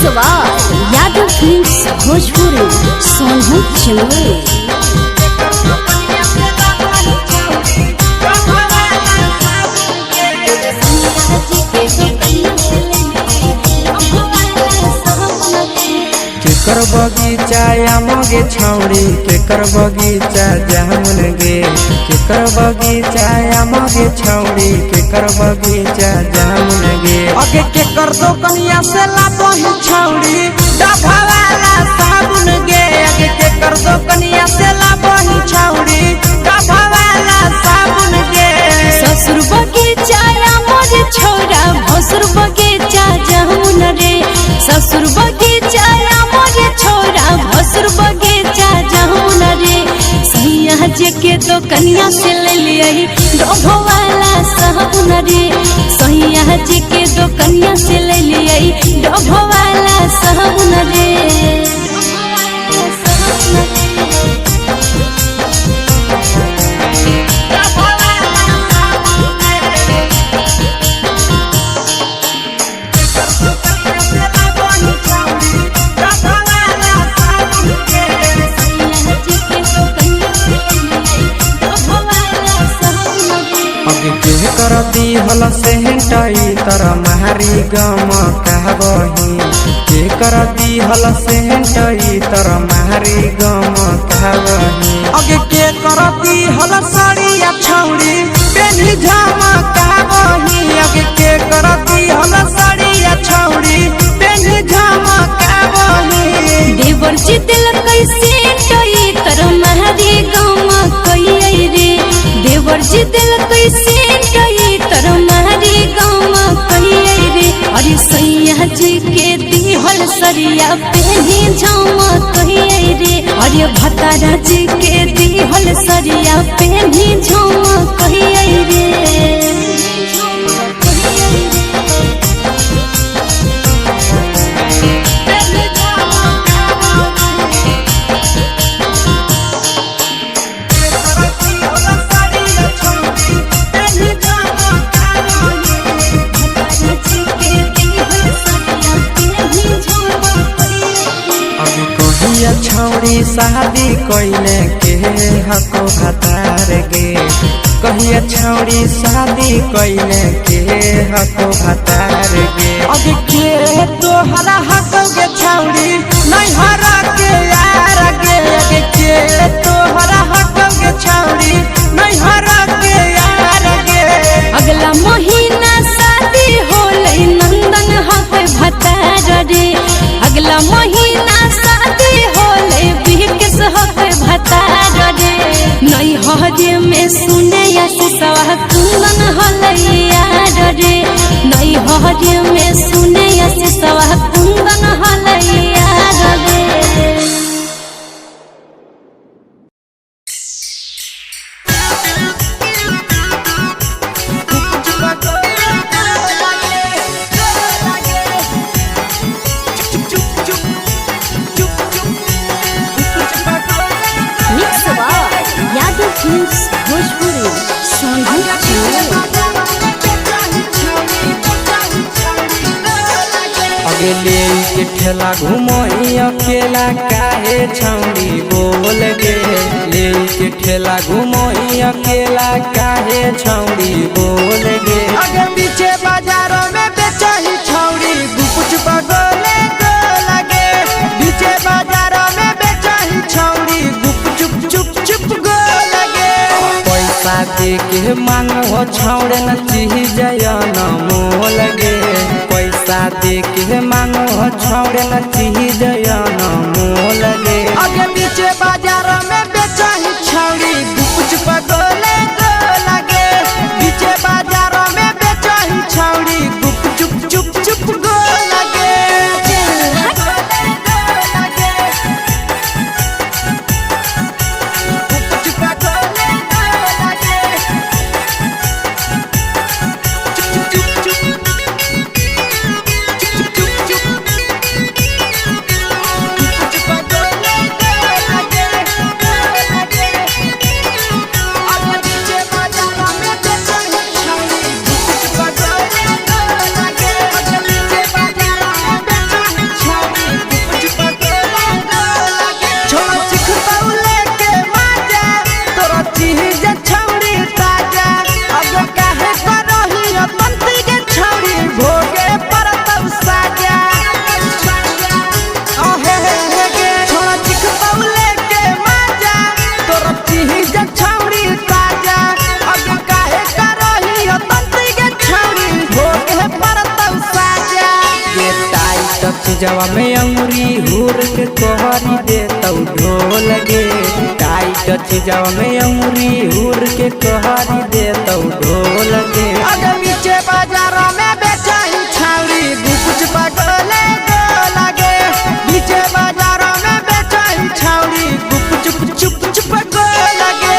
सवार यादव फिल्म्स भोजपुरी सोनू चिमले। केकर बगीचा आमगे छौड़ी केकर बगीचा जामुन गे केकर बगीचा आमगे छौड़ी केकर बगीचा जामुन गे अगे केकर दो कनिया से लाबही छौड़ी डभावाला साबुन गे अगे केकर दो कनिया से लाबही छौड़ी डभावाला साबुन गे ससुर बगीचा आमर छौड़ा भसुर बगीचा जामुन रे ससुर बगीचा आमर छौड़ा भसुर बगीचा जामुन रे सैया जे के दो कनिया से ले लियई डभवाला साबुन रे सैया जे के दो कनिया से ले लियई डभवाला साबुन रे। कर दी हल से हेंटाई तर मारी गम कहबही के कर दी हल से हेंटाई तर मारी गम कहबही अगे के कर दी हल साड़िया छौड़ी पेनी झामा कहबही अगे के कर दी हल साड़िया छौड़ी पेनी झामा कहबही देवर जी दिल कैसे टई तर मारी गम कई रे देवर जी दिल कैसे टई तर मारी गम कई रे अरे सैया जी के दिहल सरिया पेनी झम कई रे अरे भतारा जी के दिहल सरिया पेनी झम कई रे। छौड़ी शादी कोइले के हको भतार गे कहिया छौड़ी शादी कोइले के हको भतार गे अगे के तो हरा हको गे छौड़ी नहीं हरा के यार गे अगे के तो हरा हको गे छौड़ी नहीं हरा के यार गे अगला महीना शादी होले नंदन हके भतार रे अगला महीना शादी होले बिहकेस हके भतार रे नई हरे में सुने सवा कुंदन होले यार रे नई हरे में सुने सवा कुंदन होले यार रे। यादव फिल्म्स भोजपुरी सोनू चिमले। अगे ले के ठेला घुमोई अकेला काहे छौड़ी बोल गे ले के ठेला घुमोई अकेला काहे छौड़ी बोल गे अगे पीछे बाजारों में बेचही छौड़ी गुपुच बगले को लगे पीछे बाजारों में बेचही छौड़ी गुप चुप चुप चुप गो लगे पैसा दे के मांगो छौड़े न चीज न मोल गे पैसा दे के मांगो छौड़े न चीज न मोल गे अगे पीछे बाजारों में बेचही छौड़ी गुपुच बगले को लगे पीछे बाजारों में बेचही छौड़ी गुप चुप चुप चुप गो लगे चीजवा में अंगुरी हुर के कहरी दे तौ ढोल गे टाइट चीजवा में अंगुरी हुर के कहरी दे तौ ढोल गे अगर नीचे बाजार में बेचाई छावरी कुछ पगले लगे नीचे बाजार में बेचाई छावरी चुप चुप चुप लगे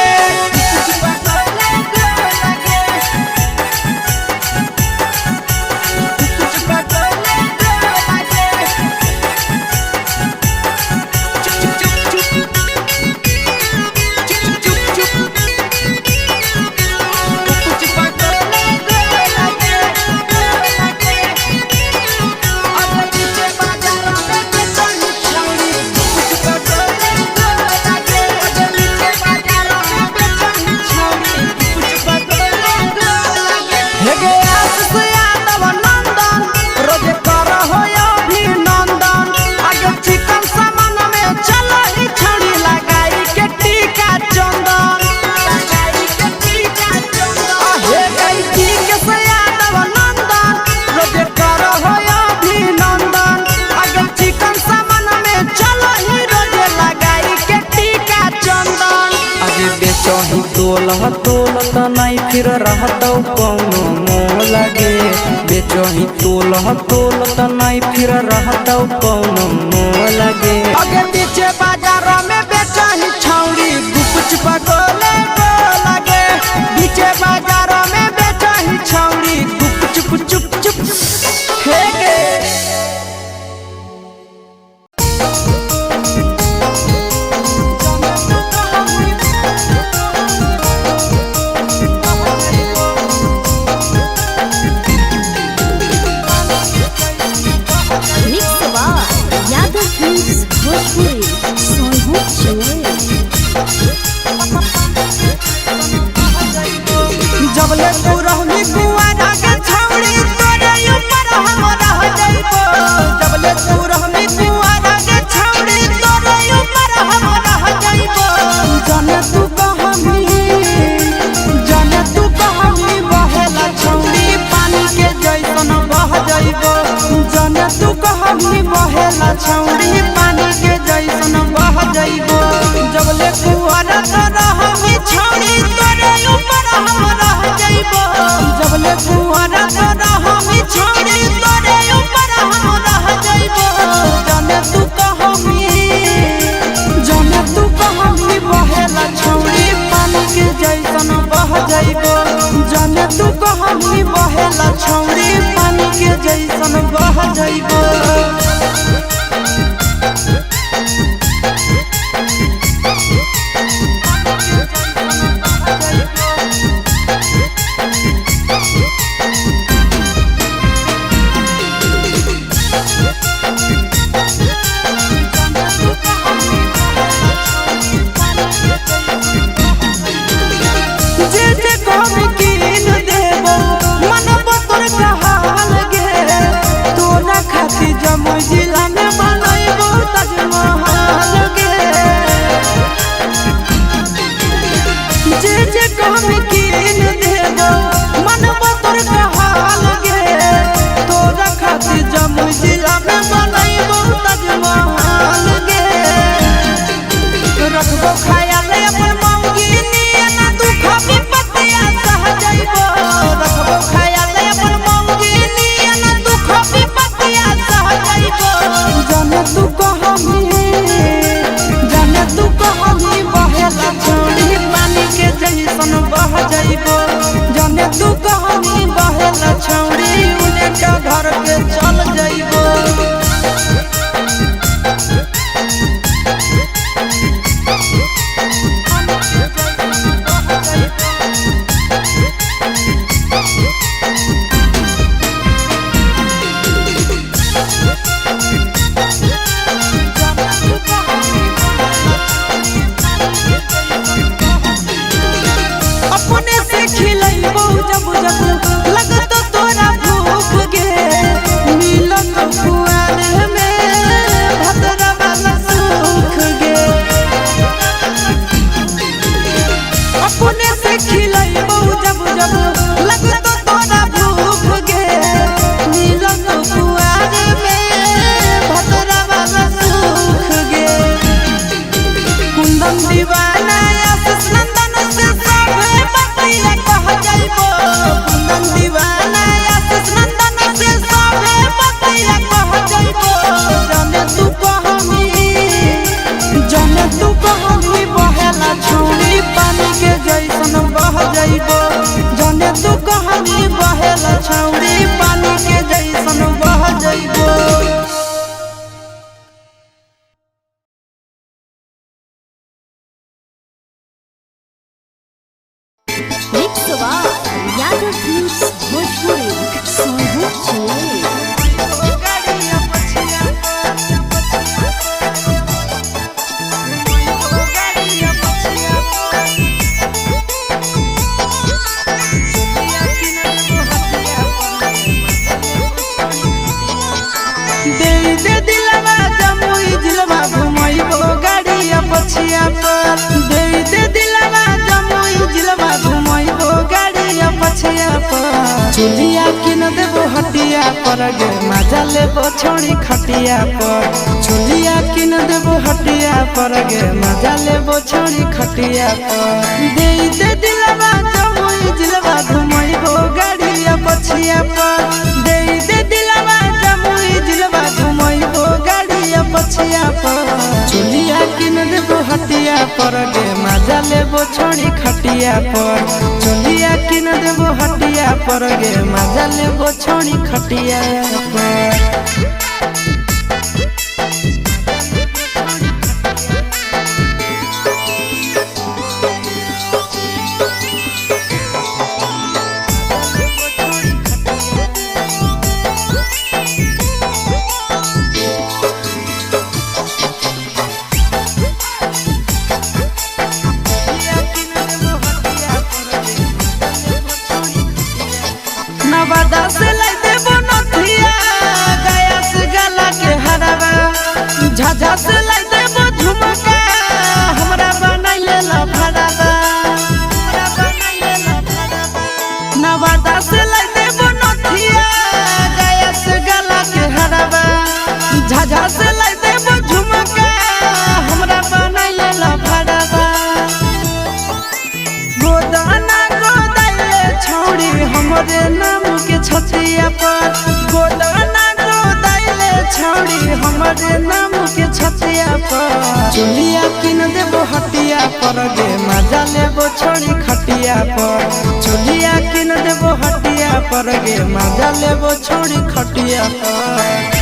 बेचही तोलत नहीं फिर रहतौ कौनो मोल गे बेचही तोलत नहीं फिर रहतौ कौनो मोल गे अगे नीचे बाजार में बेचही छौरी गुपच पगले लगे नीचे बाजार में बेचही छौरी गुप चुप चुप हे गे जबले तू रहनी कुआरा के छौरी तोरे ऊपर हम रह जाइबो जबले तू रहनी कुआरा के छौरी तोरे ऊपर हम रह जाइबो जाने तू कहमी बहेला छौरी पानी के जैसन बह जाइबो जाने तू कहमी बहेला छौरी पानी के जैसन बह जाइबो जबले कुआरा तो रहमी छौरी तोरे ऊपर हम रह जाइबो जबले कुआरा तो रहमी छौरी तोरे ऊपर हम रह जाइबो जाने तू कहमी बहेला छौरी पानी के जैसन बह जाइबो जाने तू कहमी बहेला छौरी पानी के जैसन बह जाइबो जिला में बनैबो ताजमहल गे जे कहमी कीन देबो मनबो तोर कहल गे तोरा खातिर जमुई जिला में बनैबो ताजमहल गे रखबो खायाले अपन मौगी नियना दुख विपत्तिया सह जाइबो रखबो खायाले अपन मौगी नियना दुख विपत्तिया सह जाइबो जाने तू कहमी बहेला छौरी पानी के जैसन बह जाइबो जाने तू कहमी बहेला छौरी उन्हें के घर के चल जाइबो अपने से खिलैबो जब लगत तोरा भूख गे मिलत कुआर में भद्रा वाला सुख गे अपने से खिलैबो जब लगत तोरा भूख गे मिलत कुआर में Mix Yaga Films Bhojpuri Sohu Chile दे दिलवा जमुई जिलवा घुमैबो गाड़िया पछिया पर दे दिलवा जमुई जिलवा घुमैबो गाड़िया पछिया पर चुलिया किन देबो हटिया पर गे मजा लेबो छोड़ी खटिया पर चुलिया किन देबो हटिया पर गे मजा लेबो छोड़ी खटिया पर दे दिलवा जमुई जिलवा घुमैबो गाड़िया पछिया पर दे दिलवा जमुई जिलवा घुमैबो गाड़िया पछिया पर चुलिया किन देबो हटिया पर गे मजा लेबो छोड़ी खटिया पर चुलिया किन देबो हटिया पर गे मजा लेबो छोड़ी खटिया पर नवादा से लाई देबो नथिया गया से गला के हरावा झाझा से लाई देबो झुमका हमरा बनैले लफड़ावा नवादा से लाई देबो नथिया गया से गला के हरावा झाझा से लाई देबो झुमका हमरा बनैले लफड़ावा गोदाना गोदाइले छोड़ी हमरे नाम के छतिया पर गोदाना गोदाइले छोड़ी हमरे नाम के छतिया पर चुलिया किन देबो हटिया पर गे मजा लेबो छोड़ी खटिया पर चुलिया किन देबो हटिया पर गे मजा लेबो छोड़ी खटिया पर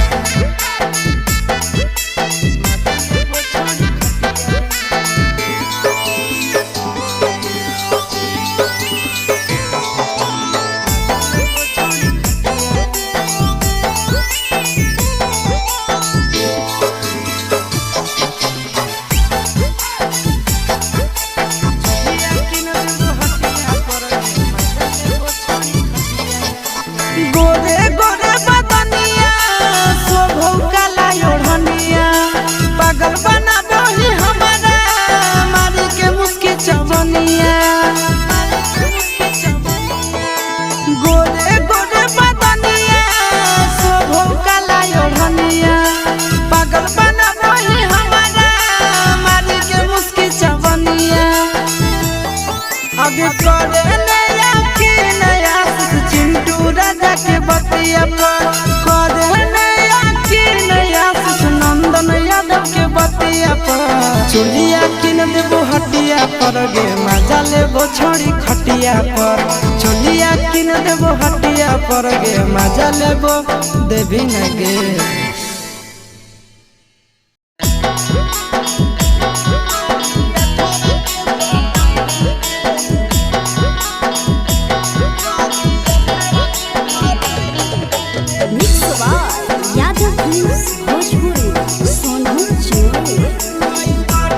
गोरे गोरे बदनिया शोभौ काला ओढ़निया पागल बनाबो ही हमारा मारी के मुस्की चवनिया गोरे गोरे बदनिया शोभौ काला ओढ़निया पागल बनाबो ही हमारा मारी के मुस्की चवनिया आगे करे नया के नया चिंटू राजा के बतिया पर करे नया के नया नंदन यादव के बतिया पर चुलिया किन देबो हटिया पर गे मजा लेबो छोड़ी खटिया पर चुलिया किन देबो हटिया पर गे मजा लेबो देबी न गे Mix Yaga Films Bhojpuri Sohu Chile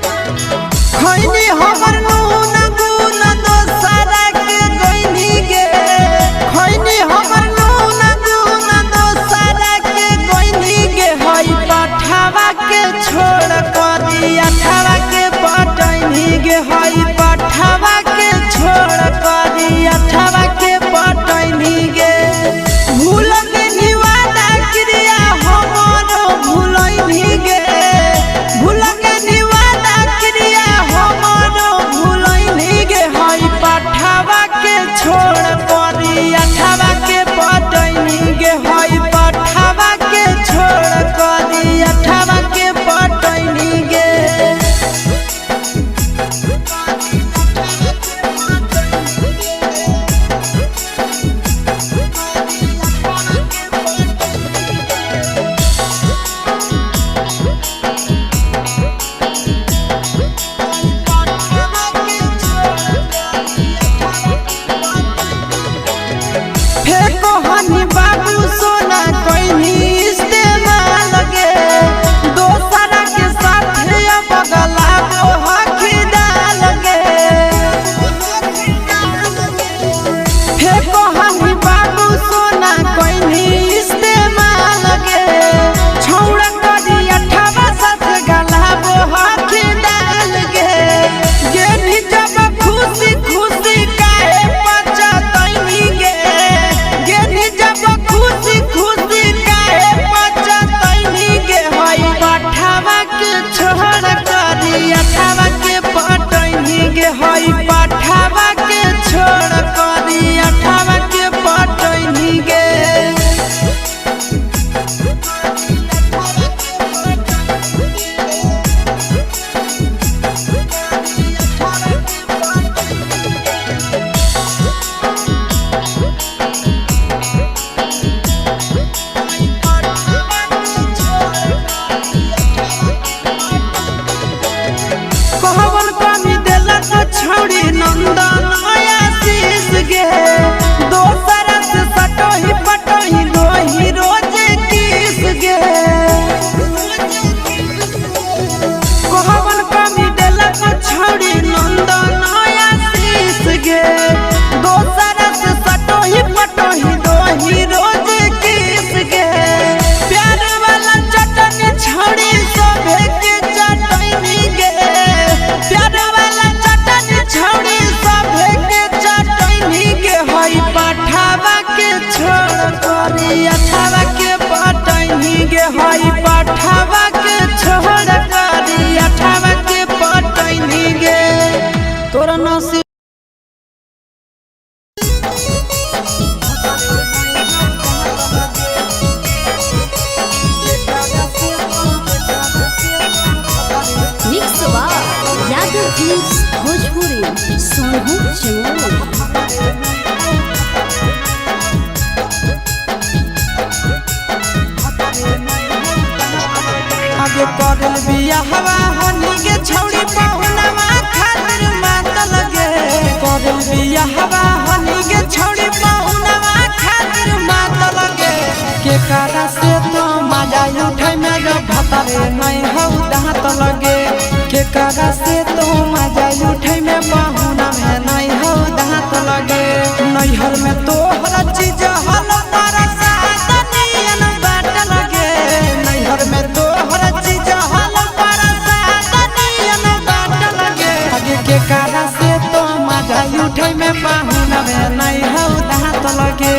खैनी हमर नून गुन दोसरा के गइनी गे करी अठावा के पटैनी गे हई पठावा के छोड़ करी अठावा के पटैनी गे छौड़ी नंदन आशीष गे दोसर से सटोही पटोही रोही रोज किस गे कोहवन कमी देलक छौड़ी नंदन आशीष गे दोसर से सटोही पटोही रोही रोज किस गे प्यार वाला चटनी छौड़ी सोभे के चटनी गे प्यार वाला छौड़ी सभे के चटनी के हई पठावा के छोड़ करी अठावा के पटनी गे हई पठावा के छोड़ करी अठावा के पटनी गे तोरा नसीब भोजपुरी सोनू चमोली आगे करल बिया हवा हनी के छौड़ी पहुनवा खातिर मात लगे करल बिया हवा हनी के छौड़ी पहुनवा खातिर मात लगे के कारा से तो मजा उठै में जो भतरे नहीं हौ दांत लगे के कारा से तो मजा उठै में पहुना में नहीं हौ दांत लगे नैहर में तो हर चीज हल परसाद नियन बाट लगे नैहर में तो हर चीज हल परसाद नियन बाट लगे आगे के कारा से तो मजा उठै में पहुना में नहीं हौ दांत लगे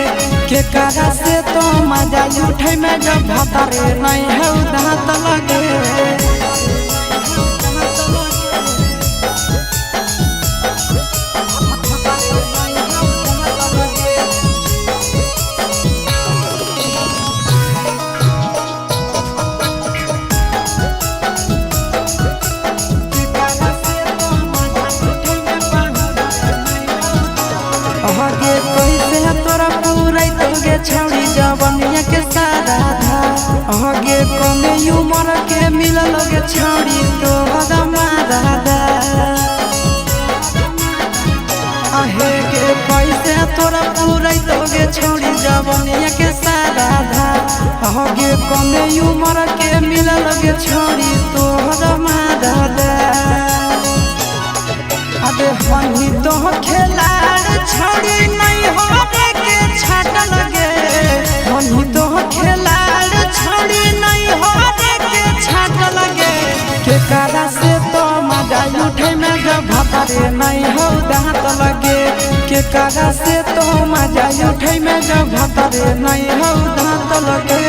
के कारा से तो मजा उठै में जब भतरे नहीं हौ दांत लगे आगे कैसे तोरा पूरा तोगे छौड़ी जवनिया के सारा धा आगे कमे उम्र के मिलल गे छौड़ी तो हदमा दादा आहे के कैसे तोरा पूरा तोगे छौड़ी जवनिया के सारा धा आगे कमे उम्र के मिलल गे छौड़ी तो हदमा दादा अबे हनी तो खेलाड़ छौड़ी नहीं होवे के छाट लगे हनी तो खेलाड़ छौड़ी नहीं होवे के छाट लगे के कारा से तो मजा उठे में जब भतरे नहीं हौ दांत लगे के कारा से तो मजा उठे में जब भतरे नहीं हौ दांत लगे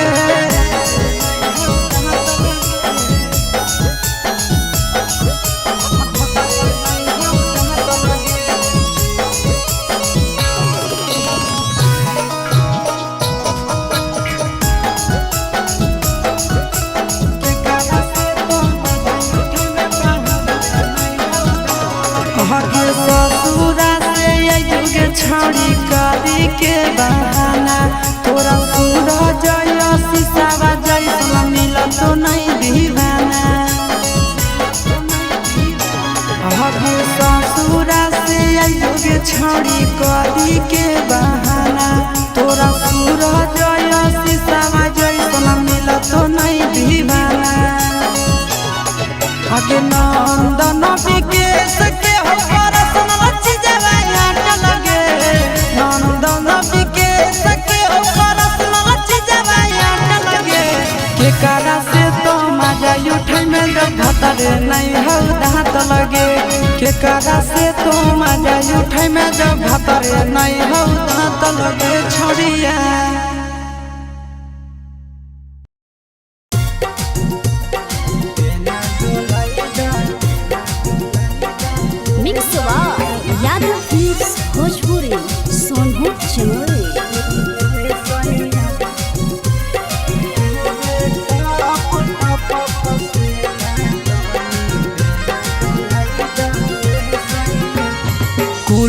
ससुरा से युगे छौड़ी करी के बहाना तोरा सूरा जय शीशावा जैसा मिल तो नहीं दीवाना हगे ससुरा से युगे छौड़ी करी के बहाना तोरा सूरा जय शीशावा जैसा मिल तो नहीं दीवाना हगे नंदन विकेश के हो परसन लच्छी जवाया लगे नंदन विकेश के हो परसन लच्छी जवाया लगे के कारा से तो मजा उठै में जब भतरे नहीं हौ दांत लगे के कारा से तो मजा उठै में जब भतरे नहीं हौ दांत लगे छोड़िया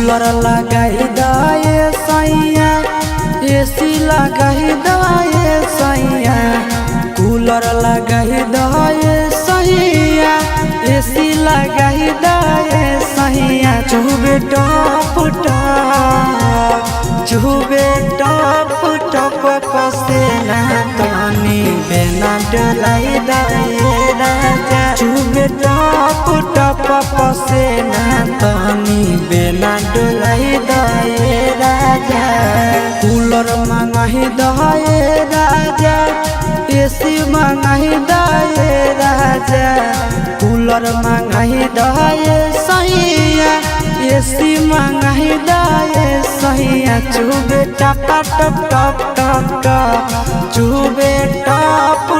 कूलर लगाई दाए सैया एसी लगाई दाए सैया कूलर लगाई दाए सैया एसी लगाई दाए सैया चुबे टप टप पसेना तनी बेना डोलाई दाए राजा चुबे टप पसेना तनी बेना डोलाई दाए राजा कूलर मंगाही दाए राजा एसी मंगाही दाए राजा कूलर मंगाही दाए सैया एसी मंगाही दाए सैया चुबे टप चुबे टप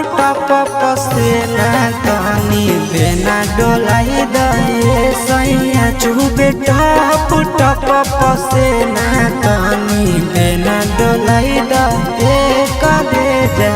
पसेना तनी बेना डोलाई दाए सैया चुबे टप पसेना तनी बेना डोलाई दाए कलेजा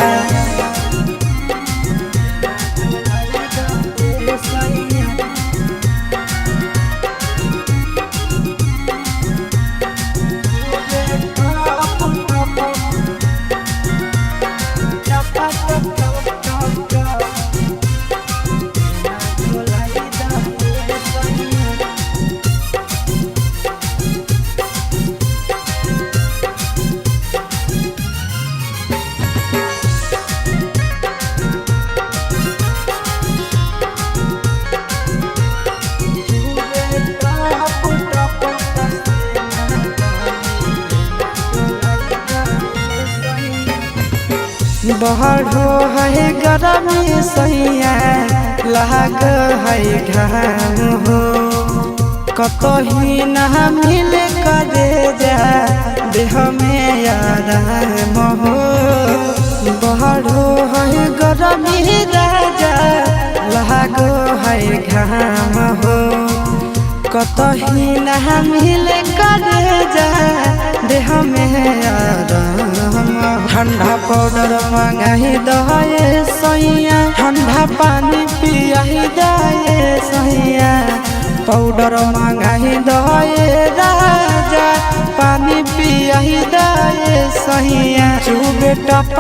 बहरो है गरमी सैया लाग है घाम हो कतही न मिल करे जा देह में आराम हो बहरो है गरमी राजा लाग है घाम हो कतही न मिल करे जा देह में आराम ठंडा पाउडर मंगाही दाए सैया ठंडा पानी पियाही दाए सैया पाउडर मंगाही दाए राजा पानी पियाही दाए सैया चुबे टप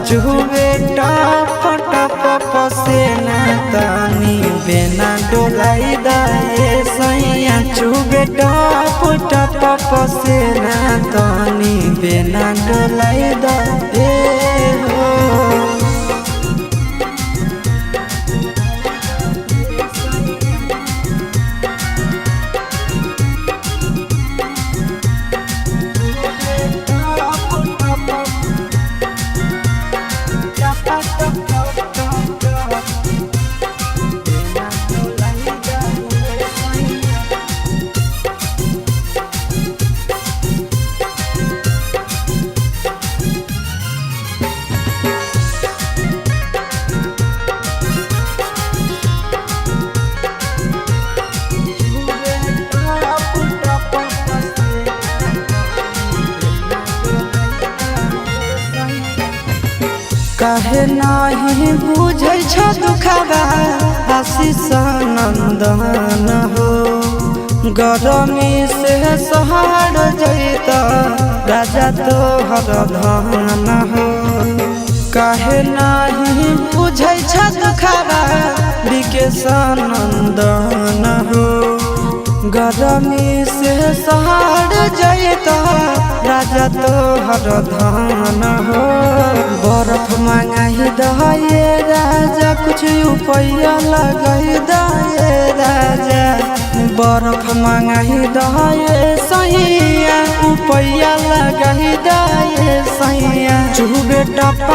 चुबे टप पसेना तनी बेना डोलाई दाए सैया चुबे टप पसेना तनी बेना डोलाई दाए हो काहे नाही बुझै छ दुखबा आशीष नंदन हो गरमी से सहर जैत राजा तोहर धन हो काहे नाही बुझै छ दुखबा विकेश नंदन हो गरमी से सहर जैत राजा तोहर धन हो बर्फ मंगाही दाए राजा कुछ रुपया लगाई दाए राजा बर्फ मंगाही दाए सैया रुपया लगाई दाए सैया चुबे टप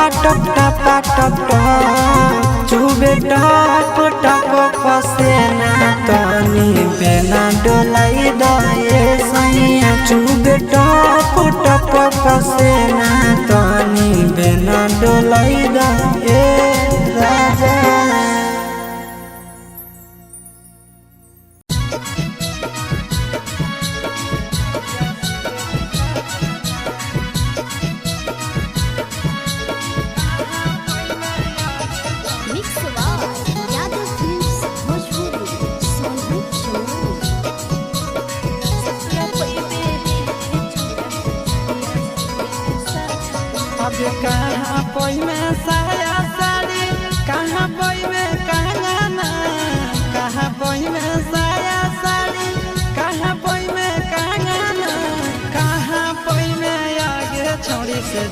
चुबे टप पसेना तनी बेना डोलाई दाए सैया चुबे टप पसेना तनी बेना डोलाई दाए राजा Mix Yaदव Films Bhojpuri Sonali Channel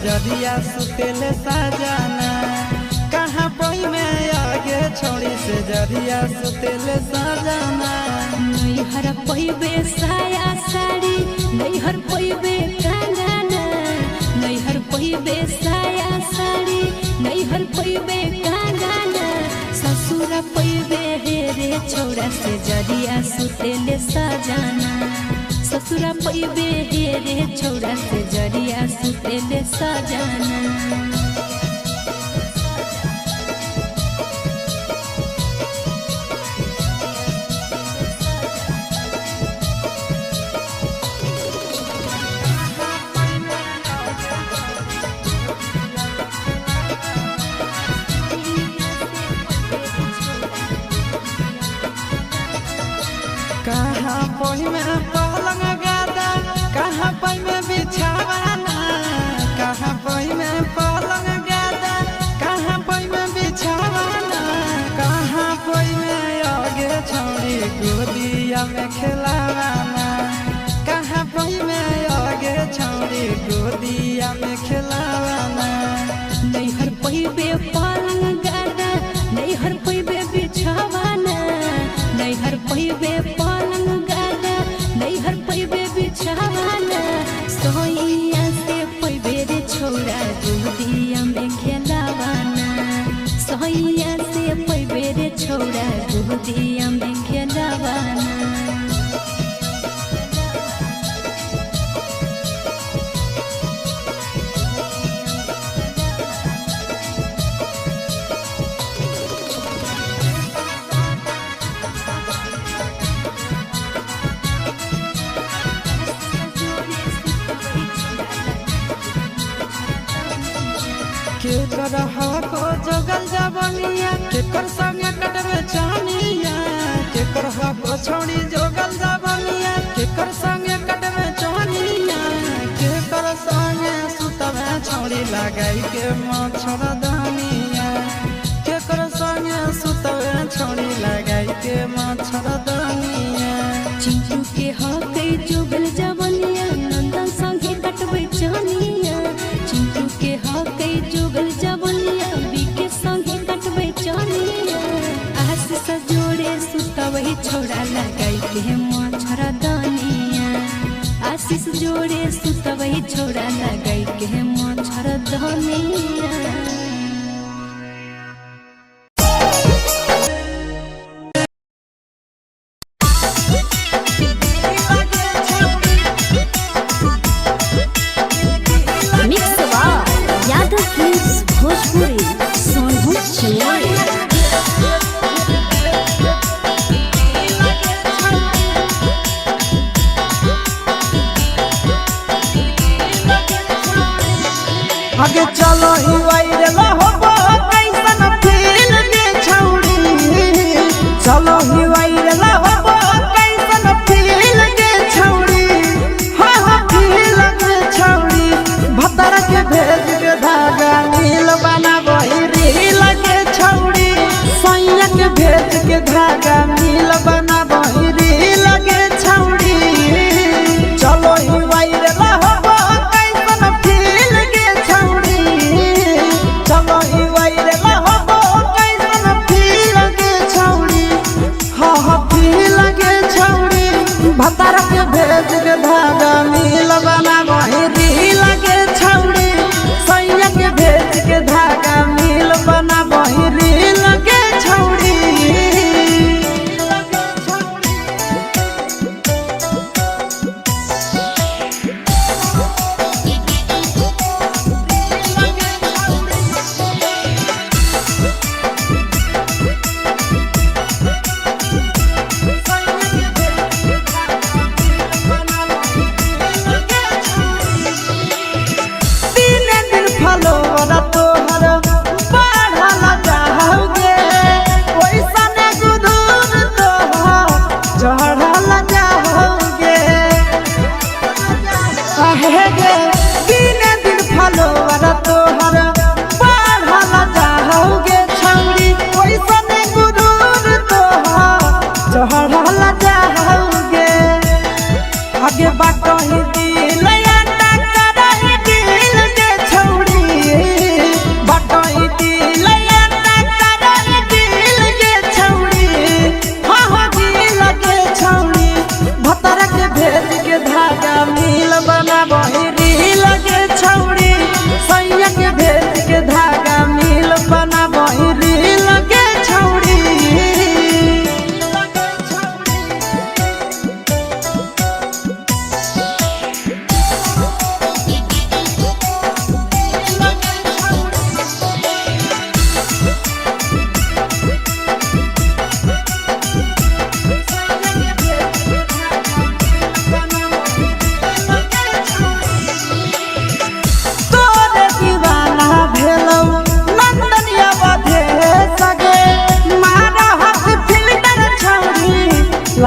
जरिया सुतेले साजाना कहाँ पई में आगे छोड़ी से जरिया सुतेले साजाना नैहर पैबे साया साड़ी नैहर पैबे कंगना नैहर पैबे साया साड़ी नैहर पैबे कंगना ससुर पैबे हेरे छोड़ा से जरिया सुतेले साजाना ससुर पैबे हेरे छोड़ा से जरिया सुतेले साजाना कहाँ पई में पलंग गादा कहाँ पई में बिछावाना कहाँ पई में पलंग गादा कहाँ पई में बिछावाना कहाँ पई में आगे छोड़ी गोदिया में खिलावाना कहाँ पई में आगे छोड़ी गोदिया में खिलावाना नैहर पैबे पलंग गादा नैहर पैबे बिछावाना नैहर पैबे पलंग गादा नैहर पैबे बिछावाना सोइया से पैबे रे छोड़ा गोदिया में खेलावाना सोइया से पैबे रे छोड़ा गोदिया में खेलावाना केकर हको जगल जबनिया केकर संगे कटबे चानिया केकर हको छोड़ी जगल जबनिया केकर संगे कटबे चानिया केकर संगे सुतबे छोड़ी लगाई के मच्छर दानिया केकर संगे सुतबे छोड़ी लगाई के मच्छर दानिया चिंटू के हके जुगल जबनिया नंदन संगे कटबे चानिया चिंटू के हके जुगल जबनिया बीके संगे कटबे चानिया आशीष जोड़े सुतवही छोड़ा लगाई के मच्छर दानिया आशीष जोड़े सुतवही छोड़ा लगाई के मच्छर दानिया आगे चलो ही वायरल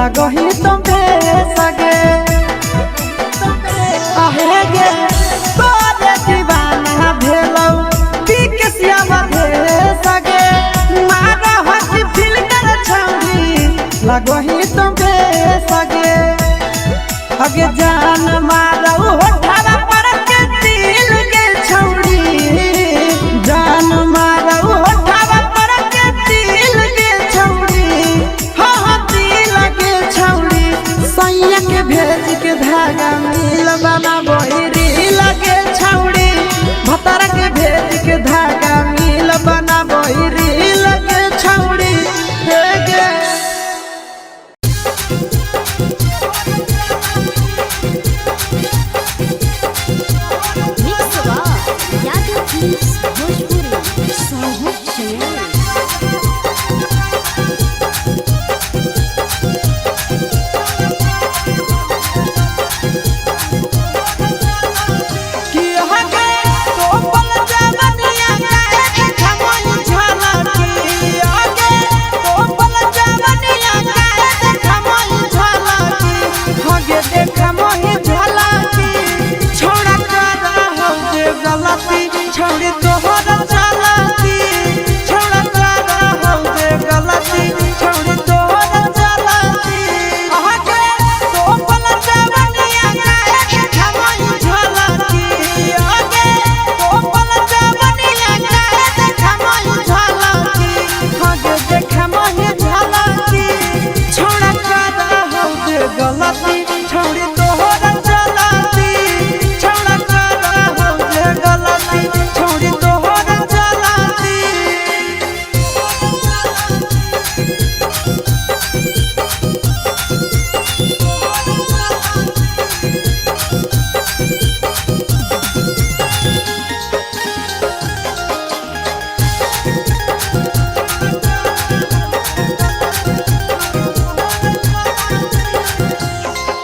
लगही तुम सगे आहे गे तोरे दीवाना भेलौ पिकसिया भे सगे मारा हसी फिल्टर छौरी लगही तुम सगे अगे जान मारौ होठवा पर के दिल के छौरी जान मारौ होठवा पर के दिल के छौरी हाँ दिल के छौरी सैया के भेज के धागा मिल बाबा बहिरी लगे छौरी भतारा के भेज के धागा मिल बना बहिरी लगे छौरी हे गे छौड़ी तोहर चलती छौड़ा करा हो दे गलती छौड़ी तोहर चलती आगे तो पल जवनिया काहे के खमई झलती आगे तो पल जवनिया काहे के खमई झलती आगे दे खमई झलती छौड़ा करा हो दे गलती छौड़ी तोहर चलती छौड़ा करा हो दे गलती छौड़ी तोहर चलती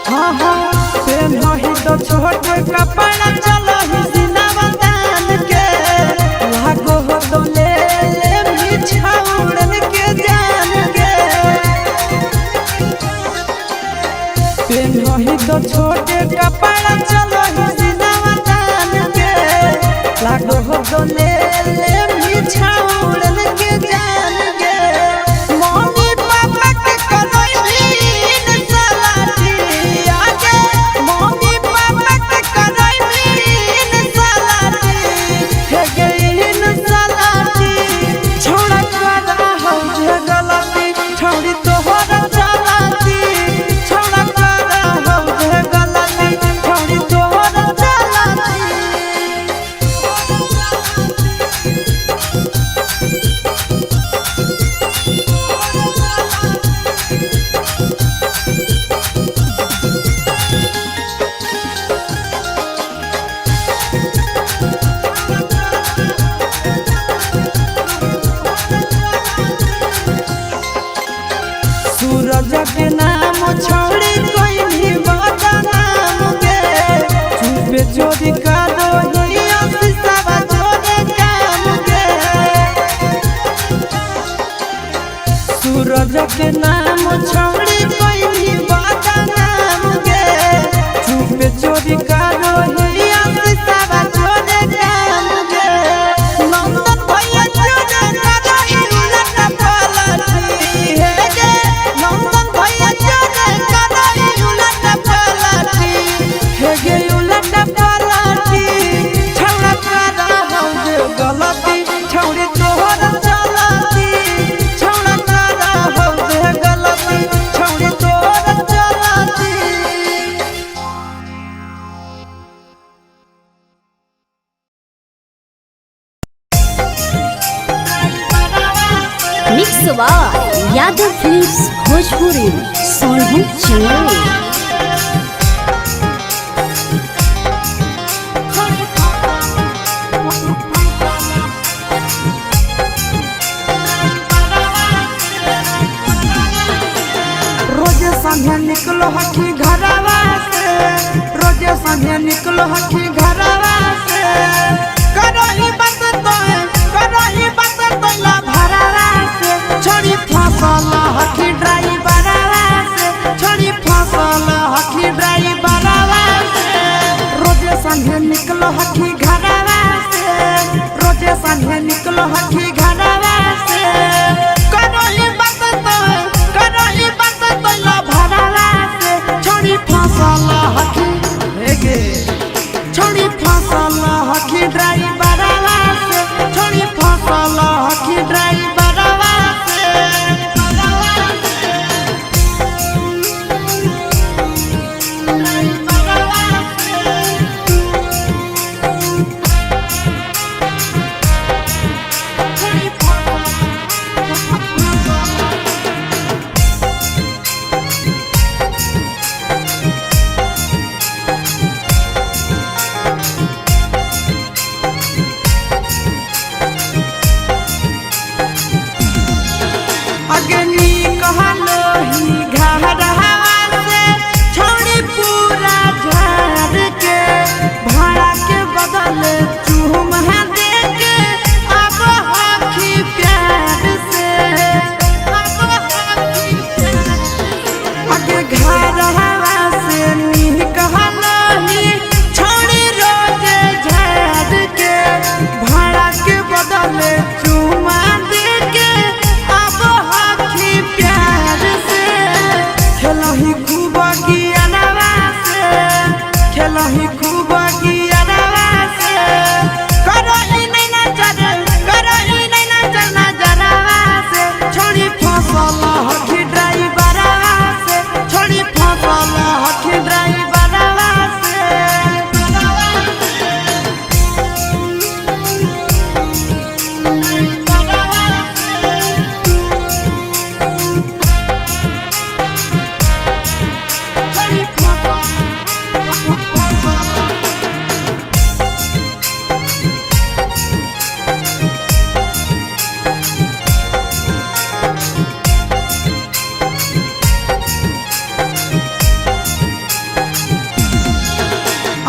हाँ हाँ प्रेम नहीं तो छोट कपड़ा चलो ही सिनेमा तान के लागो हो तो ले मिछाउड़न के जान के प्रेम नहीं तो छोटे कपड़ा चलो ही सिनेमा तान के लागो हो तो ले मिछाउड़न के जान के मम्मी पापा के करैलीन सलाटी आगे मम्मी पापा के करैलीन सलाटी हे गईन सलाटी छोड़ा करा हो जे गलती छौड़ी तोहर चलती छोड़ा करा हो जे गलती छौड़ी तोहर चलती सूरज के नाम छौड़ी कोई भी बता नाम गे चुपे चोरी का दो ही अफिसवा जोरे काम गे सूरज के नाम छौड़ी कोई भी बता नाम गे चुपे चोरी का दो ही अफिसवा जोरे काम गे नंदन भैया जोरे करही उलट पलटी हे गे नंदन भैया जोरे करही उलट पलटी हे गे उलट पलटी छौड़ा करा हो दे गलती छौड़ी तोहर चलती छौड़ा करा हो दे गलती छौड़ी तोहर चलती mix by Yadav films Bhojpuri Sonu channel. रोजे संगे निकलो हकी घरवा से रोजे संगे निकलो हकी घरवा से करही बात तो ला भरवा से छोड़ी फसल हकी ड्राइवरवा से संगे निकलो हकी घरवा से करही बात तो ला भरवा से छोड़ी फसल हकी हेगे छोड़ी फसल हकी ड्राइवरवा से छोड़ी फसल हकी ड्राइवरवा से अग्नि कहलो ही घरवा से छोड़ी पूरा झाड़ के भाड़ा के बदल चूम दे के अब हकी प्यार से अगे घरवा से नी कहलो ही छोड़ी रोज झाड़ के भाड़ा के बदल चूम दे के अब हकी प्यार से खेलही खूब गियानवा से खेलही खूब गियानवा से करही नहीं नजर नजरवा से छोड़ी फसल हकी ड्राइवरवा से छोड़ी फसल हकी ड्राइवरवा से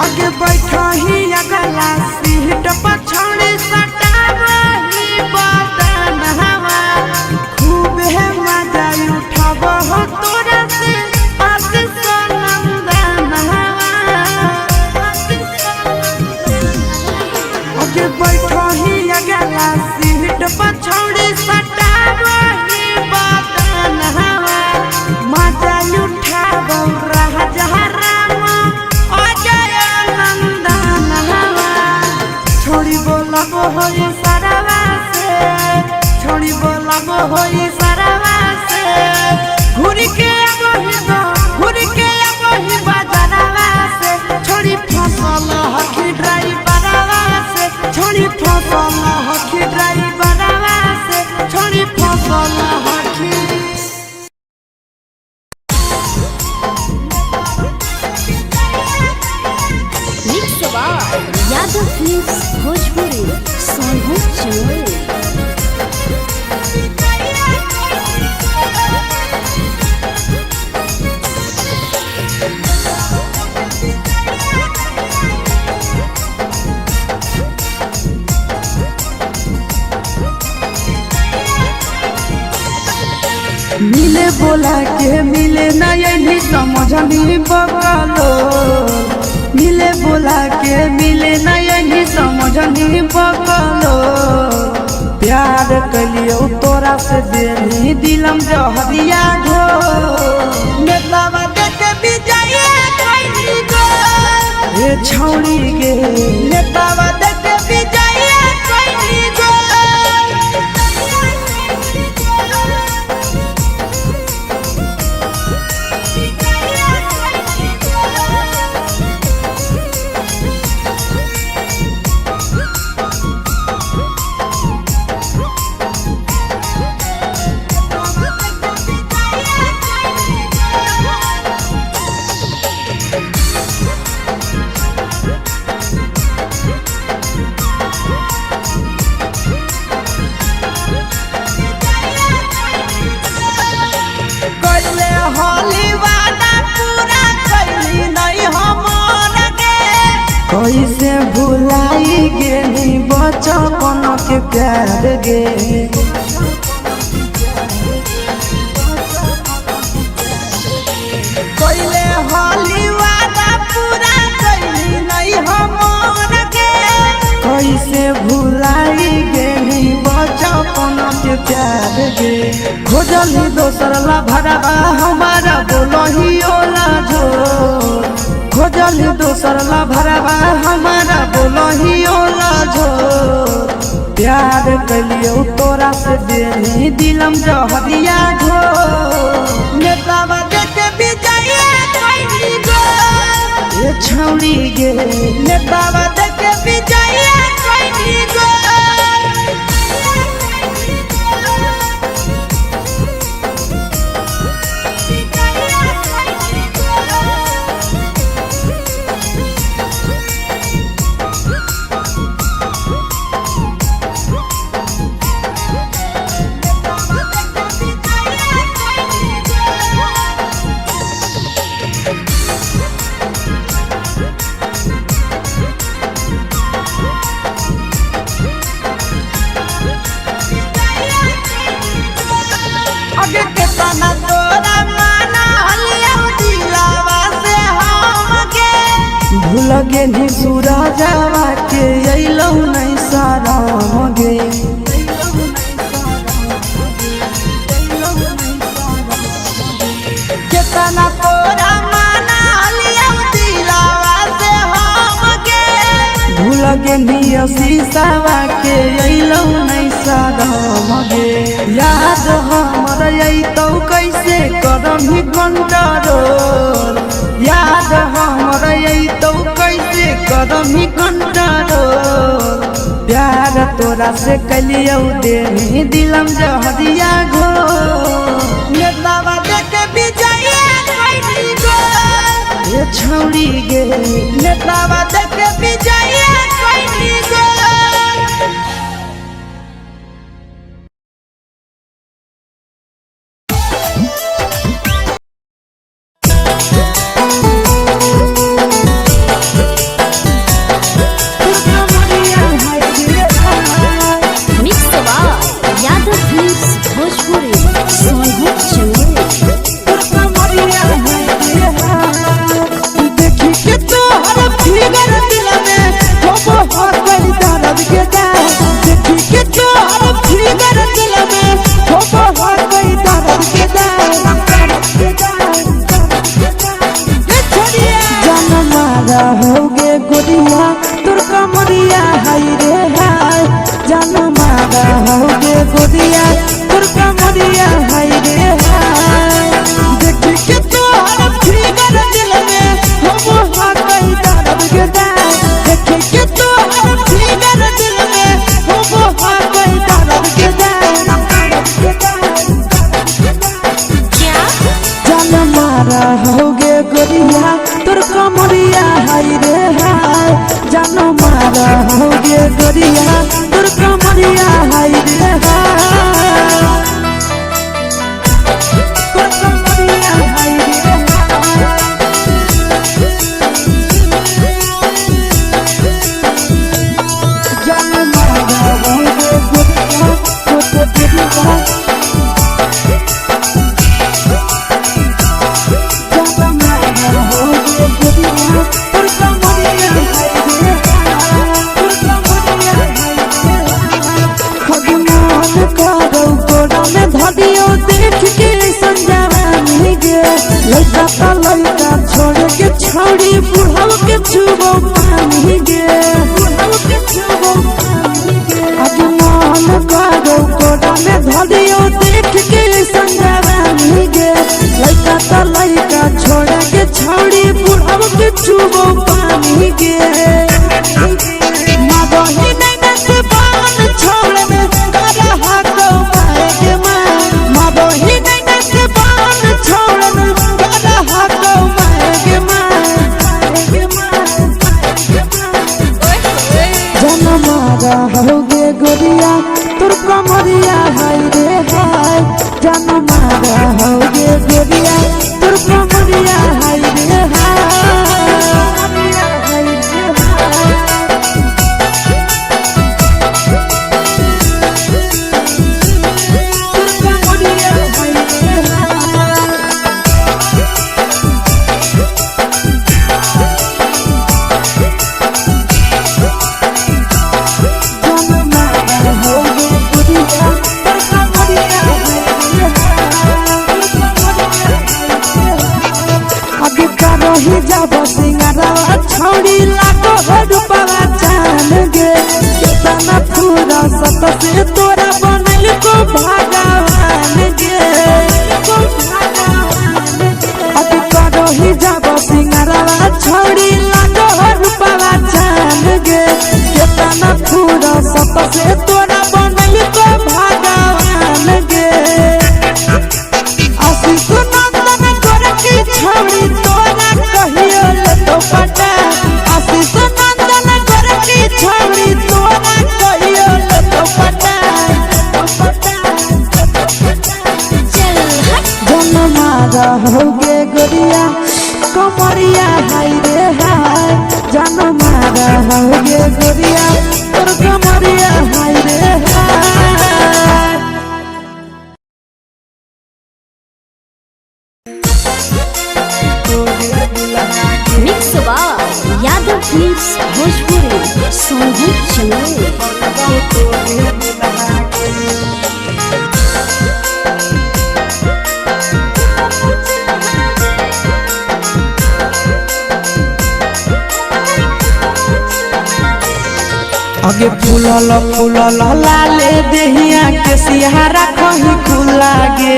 आगे बैठही अगला सीट पछड़ी सटावही बदन हवा खूब है मजा उठाव हो तोरा से आशीष नंदन हवा आगे बैठही अगला सीट पछड़ी सटावही बदन हवा मजा उठाव रह जहराम छोड़ी बोलाबो होई सारावा से छोड़ी बोलाबो होई सारावा से घुरी के आबो ही बाजारवा से छोड़ी फसल हकी ड्राइवरवा से छोड़ी फसल हकी ड्राइवरवा से छोड़ी फसल हकी यादव फिल्म्स भोजपुरी सोनू चोर मिले बोला के मिले नहीं समझनी बगलो मिले बोला के मिले नहीं समझनी बगलो प्यार कलियो तोरा से देनी दिलम जहरिया घो नेतावा देखे विजय खैनी गो ए छौड़ी गे नेतावा देखे विजय खैनी गो कैसे भुलाई गेली बचपन के प्यार गे कैले होली वादा पूरा कैली नहीं हमर गे कैसे भुलाई प्यार गे खोजली दोसर ला भरवा हमारा बोलही ओला झो खोजली दोसर ला भरवा हमारा बोलही ओला झो प्यार कलियो तोरा से बेनी दिलम जहरिया झो नेतावा देखे बिजाइए कोई गो ये छौड़ी गे नेतावा देखे बिजाइए कोई गो लगे नी सूरजवा के अइलौ नहीं साराम गे केतना तोरा माना लियौ दिलावा से हम गे भूल गे नी शीशावा के अइलौ नहीं साराम गे याद हमर अइतौ कैसे करमही कंट्रोल याद हमर अइतौ कैसे करमही कंट्रोल प्यार तोरा से कलियौ देनी दिलम जहरिया घो नेतावा देखे बिजाइए कोई गो ये छौड़ी गे नेतावा देखे बिजाइए कोई गो रही जब सिंगारवा छौड़ी लागो रूपवा जान गे केतना पूरा सत से तोरा बनल को भगवान गे अति रही जब सिंगारवा छौड़ी लागो रूपवा जान गे केतना पूरा सत से तोरा बनल को भगवान गे आशीष नंदन गोरखी छौड़ी तोरा कहियो ले तो पटा आशीष नंदन गोरखी छौड़ी तोरा कहियो ले तो पटा जनमा रहोगे गोरिया कमरिया हाय रे हाय जनमा रहोगे गोरिया तोर कमरिया हाय रे हाय। Mix by Yadav films Bhojpuri Sonu channel. आगे फूलल फूलल लाले देहिया के सिहारा कहीं खुला गे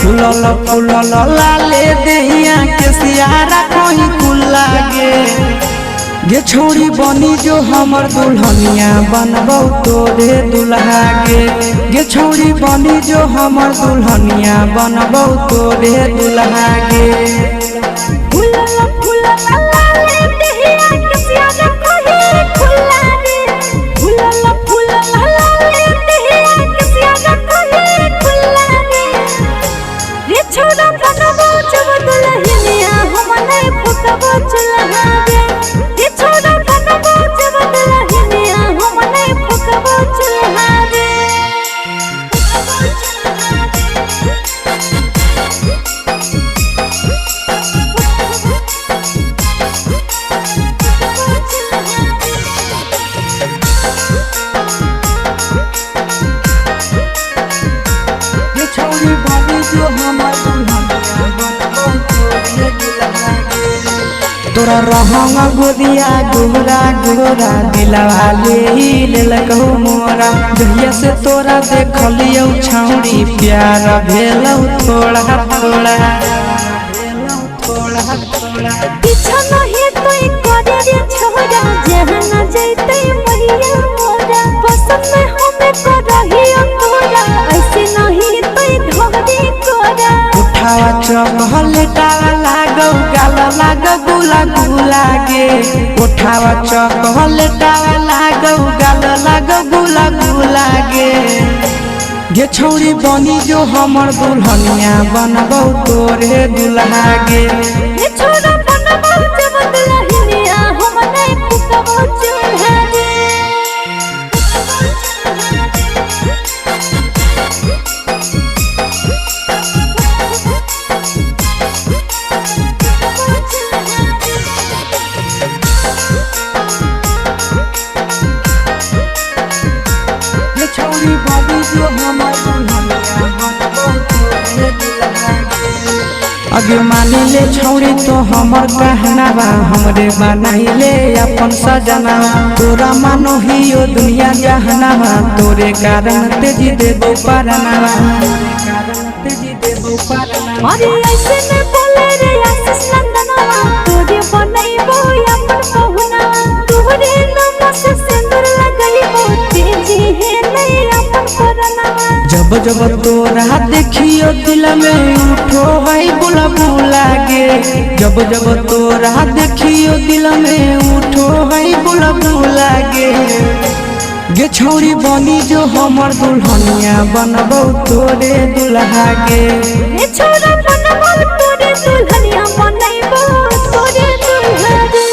फूलल फूलल लाले देहिया के सिहारा कहीं खुला गे छोड़ी बनी जो हमर दुल्हनिया बनबौ तोरे दुल्हा गे छोड़ी बनी जो हमर दुल्हनिया बनबौ तोरे दुल्हा गे फूलल फूलल लाले देहिया के सिहारा कहीं खुला गे फूलल फूलल लाले देहिया के सिहारा कहीं खुला गे रे छोड़ा बनबो जब दुल्हनिया हम नहीं फुकबो चुल्हा गे रे छोड़ा बनबो जब दुल्हनिया हम नहीं फुकबो चुल्हा गे। छोड़ी बनी जो हमर दुल्हनिया बनबौ तोरे दुल्हा गे तोरा रहंगा गोदिया गोरा गोरा दिलवा ले लगौ मोरा जहिया से तोरा देखलियौ छौड़ी प्यार भेलौ थोड़ा थोड़ा पीछा नहीं तोई करे रे छोरा जहां न जैते मैया मोरा पसंद में हमें करहियो तोरा ऐसे नहीं तोई धोरी कोरा उठावा चपहलेटा लागौ गाल लागौ गुला गुला गे उठावा चपहलेटा लागौ गाल लागौ गुला गुला गे छौड़ी बनी जो हमर दुल्हनिया बनबौ तोरे दुल्हा गे ये छोरा बनबो जब दुल्हनिया हम नहीं फुकबो चुल्हा गे। छौड़ी बनी जो हमर दुल्हनिया बनबौ तोरे दुल्हा गे अगे मानी ले छौड़ी तो हमर कहनावा हमरे बनाइले अपन सजना तोरा मानो हियो दुनिया जहनावा तोरे कारण तेजी देबो परनावा अरे ऐसे न बोले रे आशीष नंदनवा तोरे बनैबो अपन पहुना तोरे नाम से सिंदूर लगैबो तेजी है नहीं अपन परनावा जब जब तोरा देखियो दिल में उठो है बुलबुला गे जब जब तोरा देखियो दिल में उठो है बुलबुला गे छौड़ी बनी जो हमर दुल्हनिया बनबौ तोरे दुल्हा गे ये छोरा बनबो तोरे दुल्हनिया बनैबो तोरे दुल्हा गे।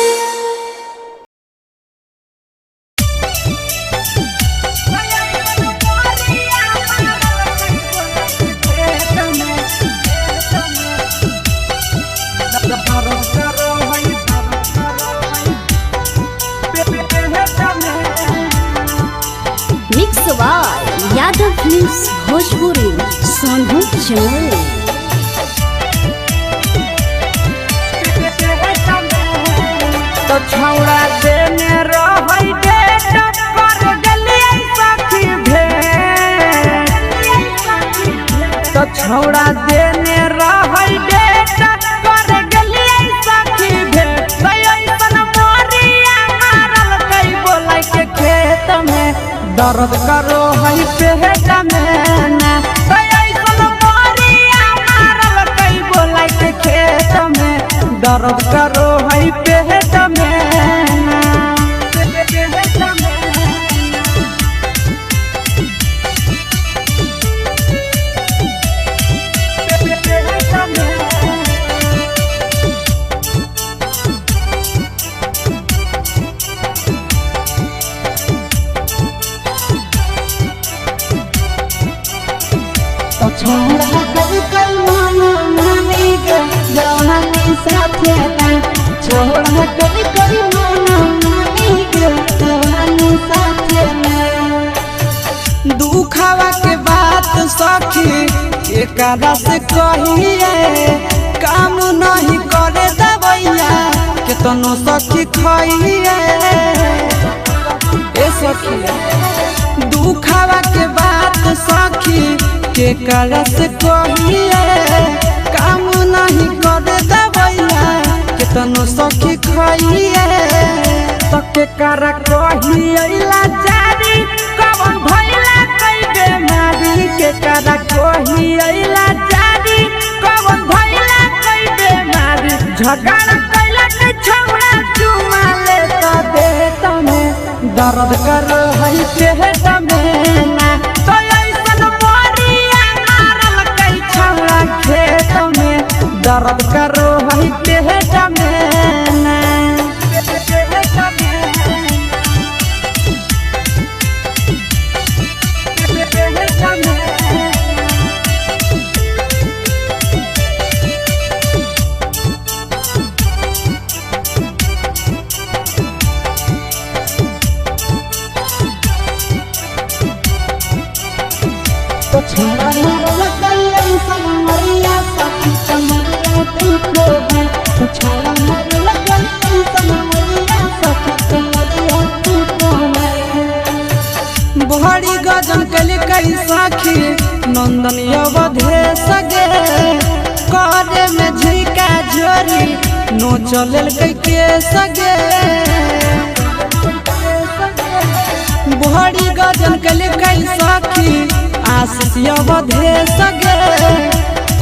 Mix by Yadav films Bhojpuri Sonu channel. छौड़ा देने रहै बेटा करे गेलियै सखी भेट ऐसन मोरिया मारल कई बोलै के खेत में दर्द करो है पेट में ना ऐसन मोरिया मारल कई बोलै के खेत में दर्द करो है पेट में ना छोड़ा कभी कल माना मानी के जवानी साथे ना छोड़ा कभी कल माना मानी के जवानी साथे ना दुखावा के बात सखी एकरा से कहिए काम नहीं करे दबैया केतनो सखी खइए ए सखी दुखावा के बात सखी के करस कहिए काम नहीं करे दबैया केतनो सखी खइए तो के कर कहिए लाचारी कवन भइला कई बेमारी के कर कहिए लाचारी कवन भइला कई बेमारी झगड़ा कैला के छौड़ा चुमा ले त दे तने दर्द कर है पेट में ना तो ऐसन मोरिया मारल कई छौड़ा खेत में दर्द करो है पेट में ना तो छोड़ा मारल कई ऐसन मरिया सखी कमरिया तू को है तो छोड़ा मारल कई ऐसन मरिया सखी कमरिया तू को है बहरी गजन कल कई साखी नंदन अवधे सगे करे में झिका झोरी नो चलल कई के सगे बहरी गजन कल कई साखी आशीष अवधे सगे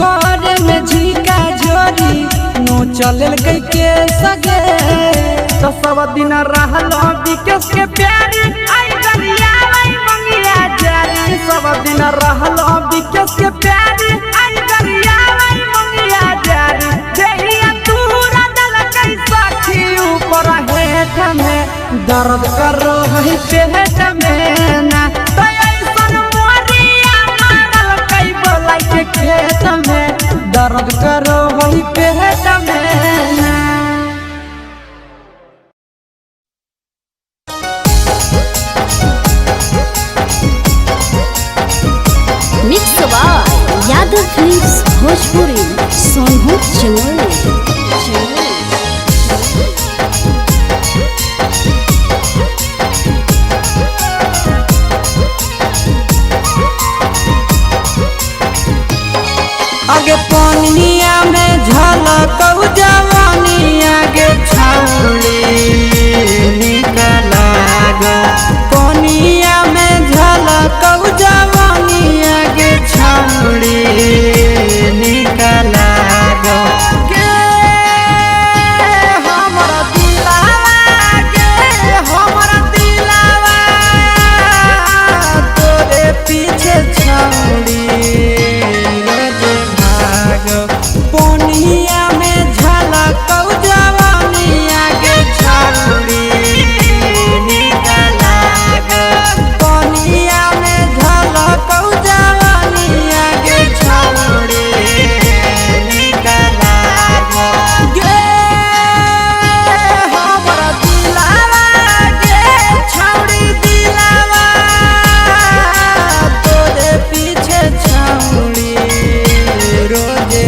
करे में झिका झोरी नो चलल कई के सगे तो सब दिन रहल विकेश के प्यारी आई गरिया आई मंगिया जारी सब दिन रहल विकेश के प्यारी आई गरिया आई मंगिया जारी देहिया तूरा दल कई साखी ऊपर हेठ में दर्द करो है पेट में ना तो ऐसन मोरिया मारल कई बोलै के खेत में दर्द करो है पेट में ना mix by Yadav films Bhojpuri Sonu Chamoli आगे पनिया में झलकौ जवानी आगे छौड़ी निकला गो पनिया में झलकौ जवानी आगे छौड़ी निकला गो गे हमरा दिलावा गे हमरा दिलावा तोरे पीछे छौड़ी पनिया में झलकौ जवानी आगे छौड़ी निकला गो पनिया में झलकौ जवानी आगे छौड़ी निकला गो गे हमरा दिलावा गे छौड़ी दिलावा तोरे पीछे छौड़ी रोजे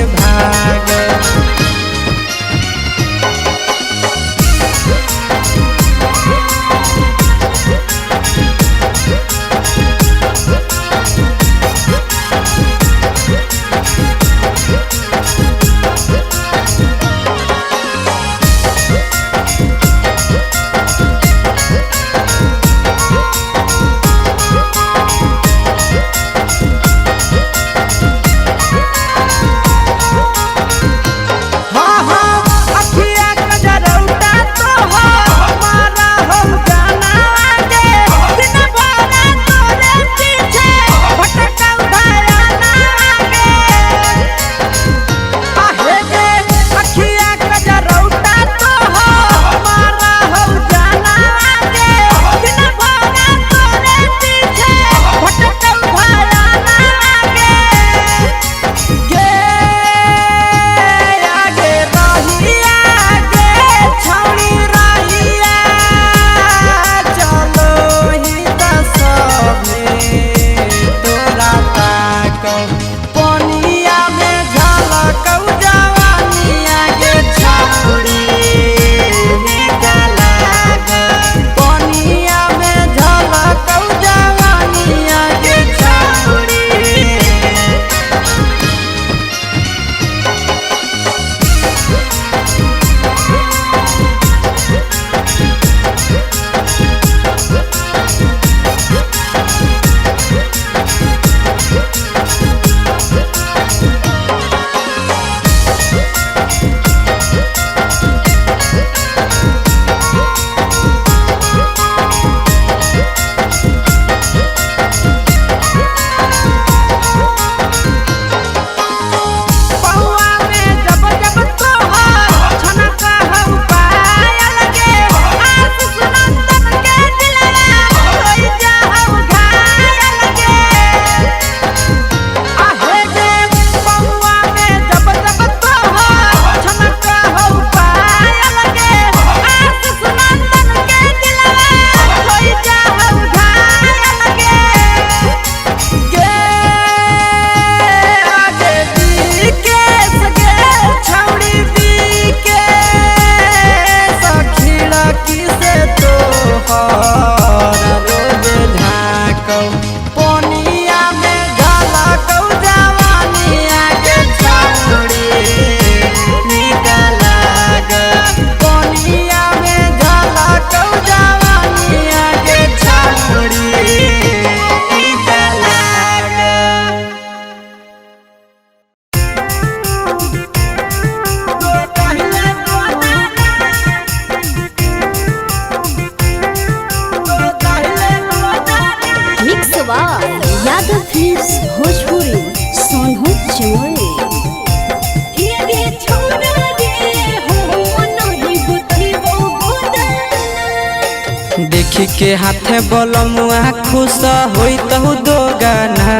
देखी के हाथे बलमुआ खुश होई तहु दो गाना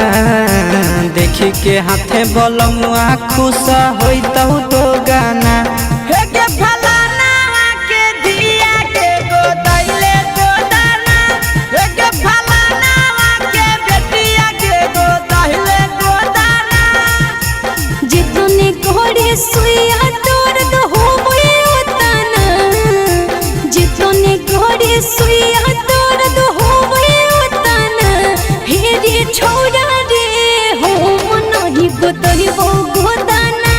देखी के हाथे बलमुआ खुश होई तहु दो गाना सुइया तोर दो होई उतना जितने घोड़े सुइया तोर दो होई उतना हे रे छोड़ा रे हो मनहि गोतहि वो गोदाना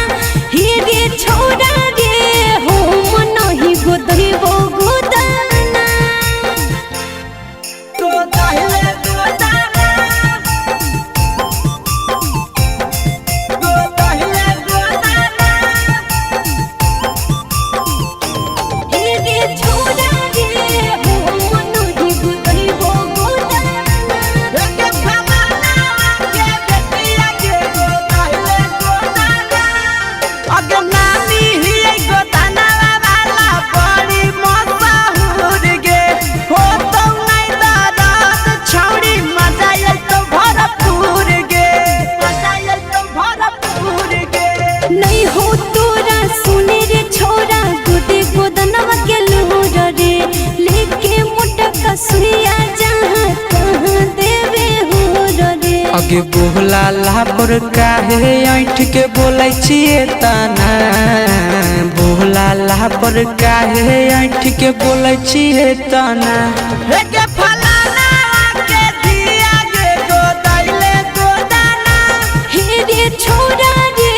हे रे छोड़ा रे हो मनहि गोतहि वो गोदाना तो दहिले गोदाना अगे बोला लापर काहे ऐठ के बोलै छिए तना बोला लापर काहे ऐठ के बोलै छिए तना के फलाना के दिया गे गोदाइले गोदाना हे रे छोड़ा रे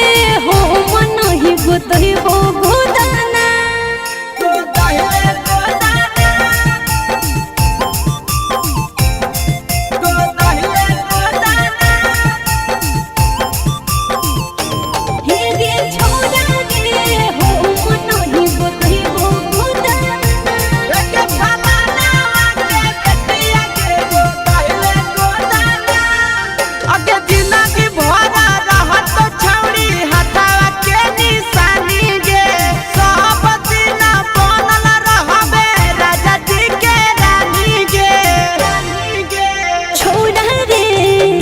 हो मनहि गोतहि वो गोदाना गोदाइले गोदाना गोदाइले गोदाना हे रे छोड़ा रे हो मनहि गोतहि वो गोदाना के फलाना के बेटिया के गोदाइले गोदाना अगे जिंदगी भरा रहत छौड़ी हटावा के निशानी गे सब दिन बनल रहबे राजा जी के रानी गे छोड़ा रे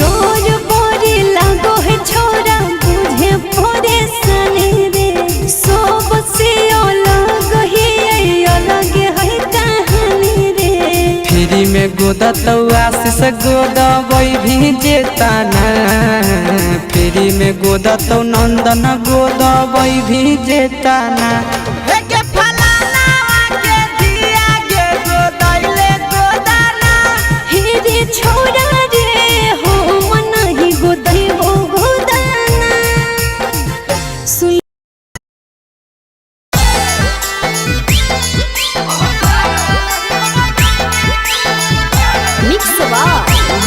डोर बोरी लागो है छोड़ा बुझे भोरे सने रे सब से अलग है कहानी रे फ्री में गोदा तो आशीष गोदा वही भी जेताना फ्री में गोदा तो नंदन गोदा वही भी जेताना के फलाना के दिया गे गोदाइले गोदाना हे रे छोड़ा रे हो मनहि गोतहि वो गोदाना सुन मिक्स वा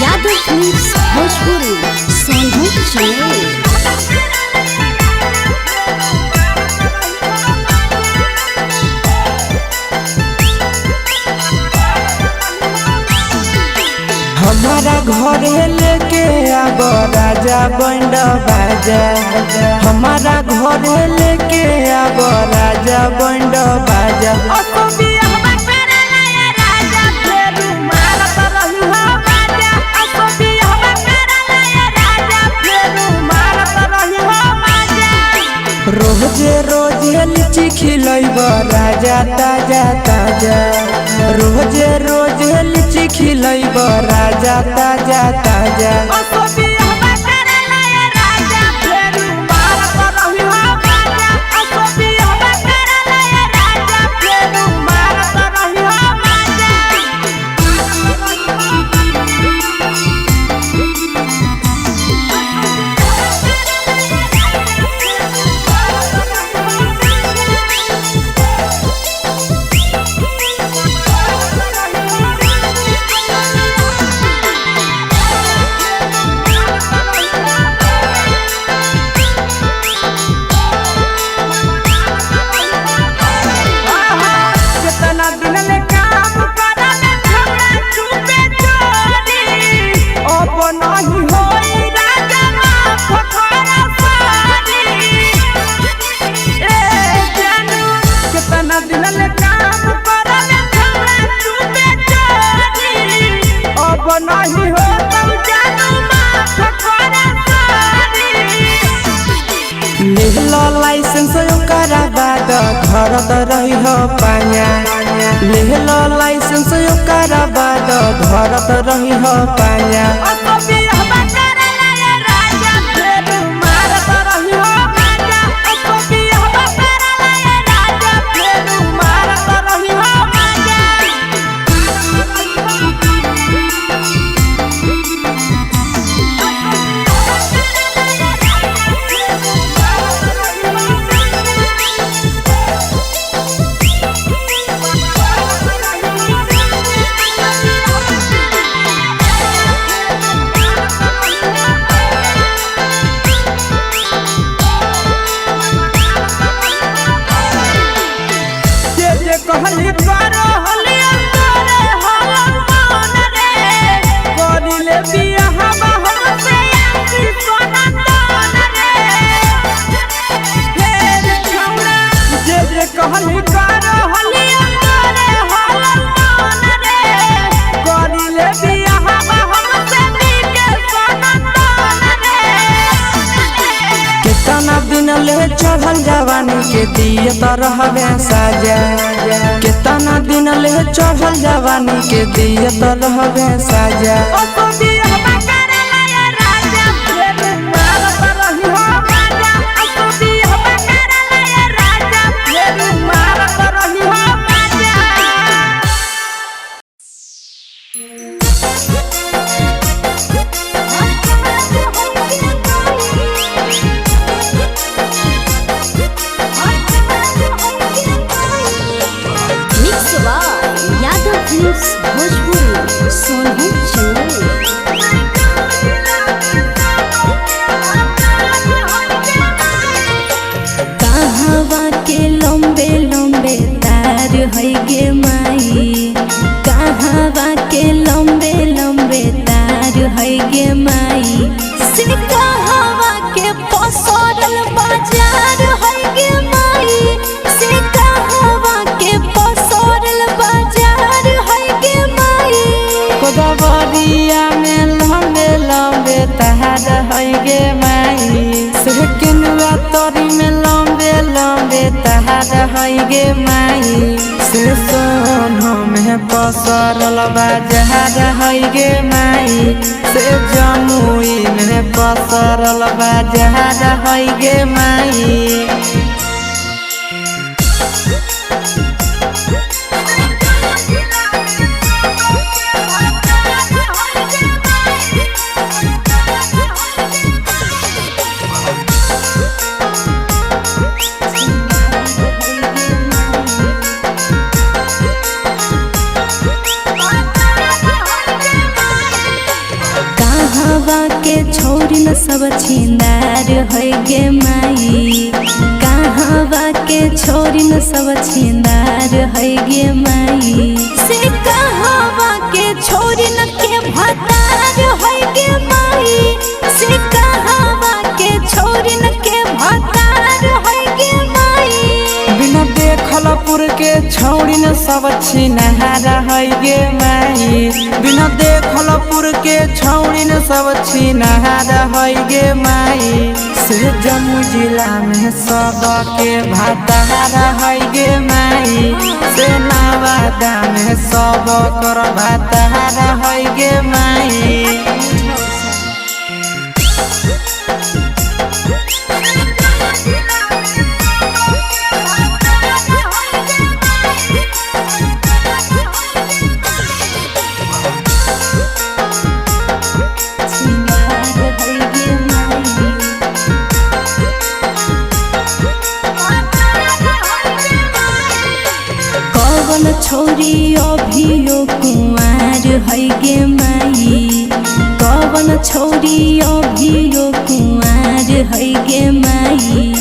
यादव मिक्स भोजपुरी सोनू चले हमारा घर लेके आब राजा बंड बाजा हमारा घर लेके आब राजा बंड बाजा असो बियाहवा करला ये राजा फेरू मारत रही हो बाजा असो बियाहवा करला ये राजा फेरू मारत रही हो बाजा रोजे रोजे लिची खिलैब राजा ताजा ताजा रोजे रोजे लिची खिलैब राजा ताजा ताजा असो बियाहवा करला ये राजा फेरू मारत रही हो बाजा असो बियाहवा करला ये राजा फेरू मारत रही हो बाजा लो लाइसेंस ओकरा बाद धरत रही हो पाया ले लो लाइसेंस ओकरा बाद धरत रही हो पाया कहली करो हलिया करे हलन मन रे करिले बियाह हमसे आखी सोना तन रे हे छौड़ा जे कहली करो हलिया करे हलन मन रे करिले बियाह हमसे नीके सोना तन रे कितना दिन ले चढ़ल जवानी के दिए त रहबे साजा कितना दिन ले चढ़ल जवानी के दिए त रहबे साजा तोरी में लंबे लंबे तहार गे माई से सोनो में पसरल बाजार गे माई से जमुई में पसरल बाजार गे माई छोरी न सब छिंदार है गे माई कहवा के छोरी न सब छिंदार है गे माई से कहवा के छोरी न के भतार है गे माई से कहवा के छोरी न के भतार है गे माई बिना देखलपुर के छौड़ी न सब छिनहार है गे माई बिना देखलपुर के छौड़ी न सब छिनहार है गे माई से जम्मू जिला में सब के भतार है गे माई से नवादा में सब कर भतार है गे माई छोरी अभियो कुंवार है गे माई कवन छोरी अभियो कुंवार है गे माई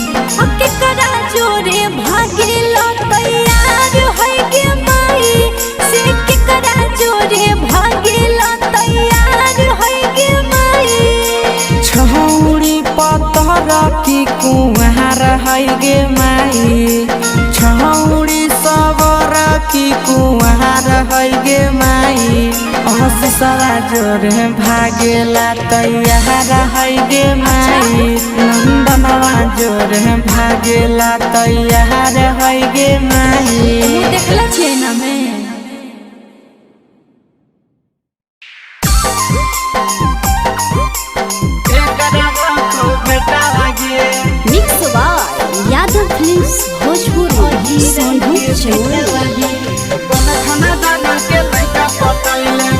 केकरा जोरे भागेल तैयार है गे माई से केकरा जोरे भागेल तैयार है गे माई छौरी पतर की कुंवार है गे माई छौरी सबर की कुआर है गे माई हंसवा जोरे भागेला तैयार है गे माई नंदनवा जोरे भागेला तैयार है गे माई देखला छे ना मैं mix by Yadav films Bhojpur Sonbhadra चौराहा खाना दाना के लइका पटैले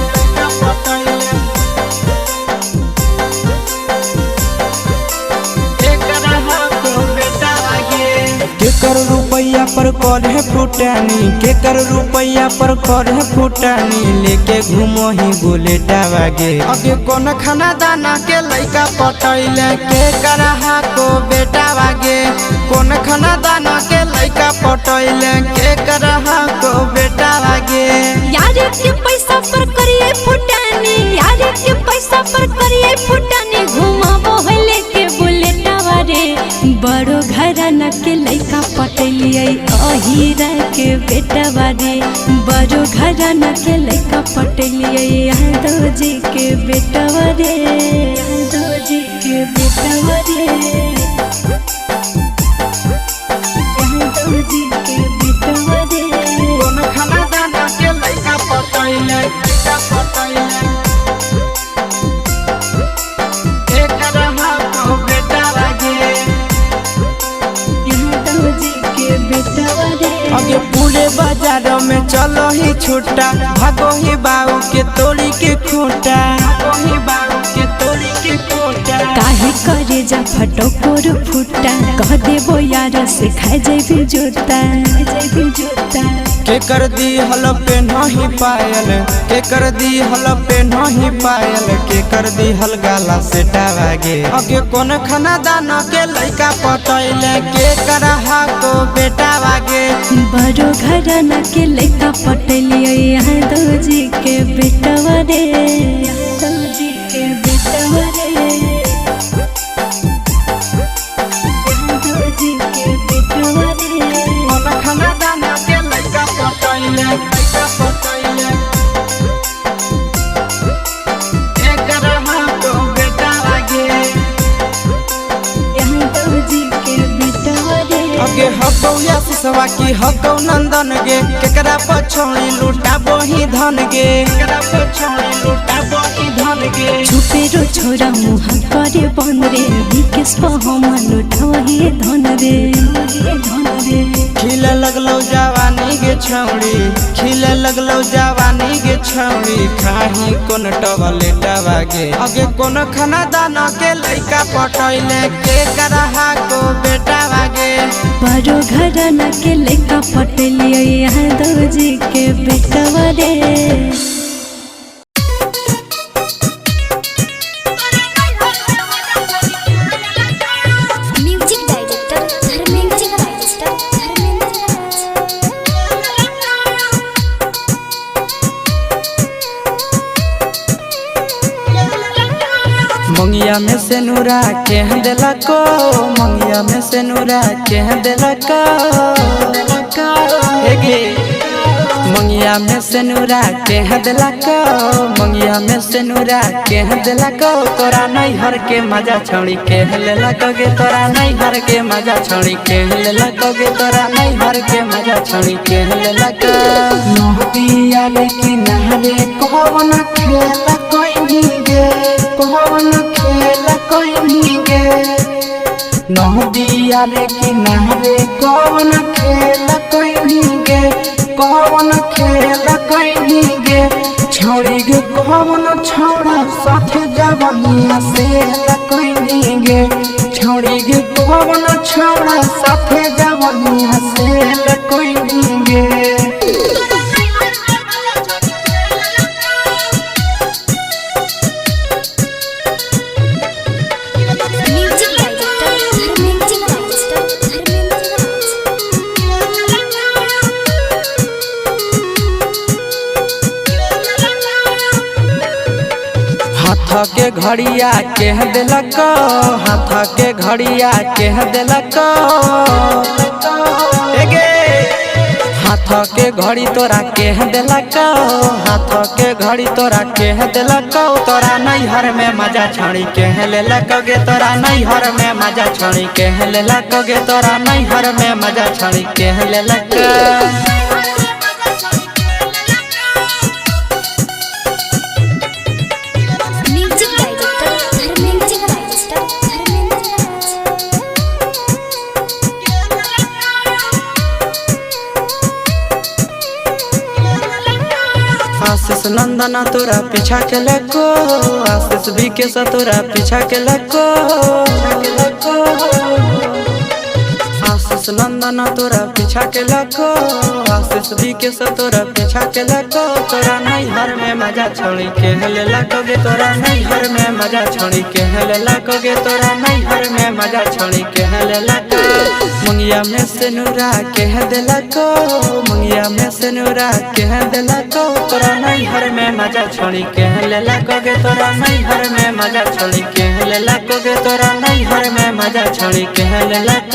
केकर रुपैया पर करे फुटानी केकर रुपैया पर करे फुटानी लेके घूमो ही बुलेटा वागे अगे कौन खाना दाना के लइका पटैले के करहा को बेटा वागे कौन खाना दाना के लइका पटैले के करहा को बेटा वागे यार के पैसा पर करिए फुटानी यार के पैसा पर करिए फुटानी घुमाबो है लेके बुलेटवा रे बड़ो घराना के लइका पटलिए अहीरा के बेटवा रे बड़ो घराना के लइका पटलिए यादव जी के बेटवा रे यादव जी के बेटवा रे यादव जी के बेटवा रे कौन खाना दाना के लइका पटैले एक रहा को बेटा वागे यादव जी के बेटवा रे अगे पूरे बाजार में चलो ही छूटा भागो ही बाऊ के तोड़ी के खूंटा भागो ही बाऊ के तोड़ी के खूंटा काहे करे जा फटोकोर फुटा कह देबो यार से खाए जेबी जोता के कर दी हल पे नहीं पायल के कर दी हल पे नहीं पायल के कर दी हल गाला से टावागे अगे कौन खाना दाना के लइका पटैले के करहा को बेटा वागे बड़ो घराना के लइका पटलिए यादव जी के बेटवा रे यादव जी के बेटवा रे यादव जी के बेटवा रे कौन खाना दाना के लइका पटैले एक रहा को बेटा वागे यादव जी के बेटवा रे अगे हकौ या सिसवा की हकौ नंदन गे केकरा पछौड़ी लुटाबो ही धन गे केकरा पछौड़ी लुटाबो ही धन गे छुपेरो छोरा मुहा करे बन रे विकेश हम लुटावा हे धन रे खिले लगलो जवानी गे छौड़ी खिले लगलो जवानी गे छौड़ी खाही कोन टवले टवागे अगे कोन खाना दाना के लइका पटैले के करहा को बेटा वागे बड़ो घराना के लइका पटलिए यादव जी के बेटवा रे म्यूजिक डायरेक्टर धर्मेंद्र मंगिया में से नूरा के देलको मंगिया में से नूरा के देलको हेगे मंगिया में से नूरा के देलको मंगिया में से नूरा के देलको तोरा नैहर के मजा छोड़ी के लेलको गे तोरा नैहर के मजा छोड़ी के लेलको गे तोरा नैहर के मजा छोड़ी के लेलको नहतिया लेकिन नहरे कौन खेल कोई गे कौन खेल कोई गे नहदिया रे किनारे कौन खेल कोई गे कौन खेल कोई गे छोड़ी गे कौन छोड़ा साथे जवानिया से कोई गे छोड़ी गे कौन छोड़ा साथे जवानिया से कोई गे म्यूजिक डायरेक्टर हाथ के घड़िया के दिलक हाथ के घड़िया के दिलक हाथ के घड़ी तोरा के दिलक हाथ के घड़ी तोरा के दिलक तोरा नैहर में मजा छड़ी के लेलक गे तोरा नैहर में मजा छड़ी के लेलक गे तोरा नैहर में मजा छड़ी के लेलक। म्यूजिक डायरेक्टर धर्मेंद्र राज। आशीष नंदना तोरा पीछा के लको आशीष भी के तोरा पीछा के लको आशीष नंदना तोरा पीछा के लको आशीष भी के तोरा पीछा के लको तोरा नैहर में मजा छोड़ी के लेलक गे तोरा नैहर में मजा छोड़ी के लेलक गे तोरा नैहर में मजा छोड़ी के लेलक। मंगिया में से नूरा के दिलक मंगिया में से नूरा के दिलक तोरा नैहर में मजा छोड़ी के लेलक गे तोरा नैहर में मजा छोड़ी के लेलक गे तोरा नैहर में मजा छोड़ी के लेलक।